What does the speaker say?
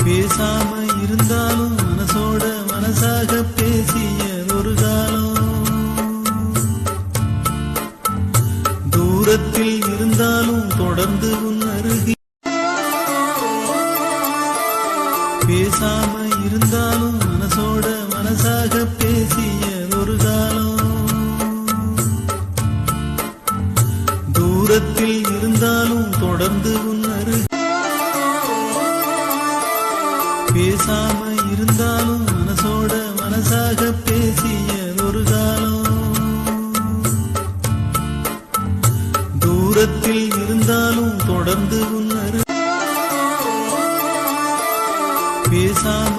பேசாம இருந்தாலும் மனசோட மனசாக பேசிய ஒரு காலம், தூரத்தில் இருந்தாலும் தொடர்ந்து உன் அருகில், பேசாம இருந்தாலும் மனசோட மனசாக பேசிய ஒரு காலம், தூரத்தில் இருந்தாலும் தொடர்ந்து உன் அருகில், பேசாம இருந்தாலும் மனசோட மனசாக பேசிய ஒரு காலம், தூரத்தில் இருந்தாலும் தொடர்ந்து உன் அருகில், பேசாம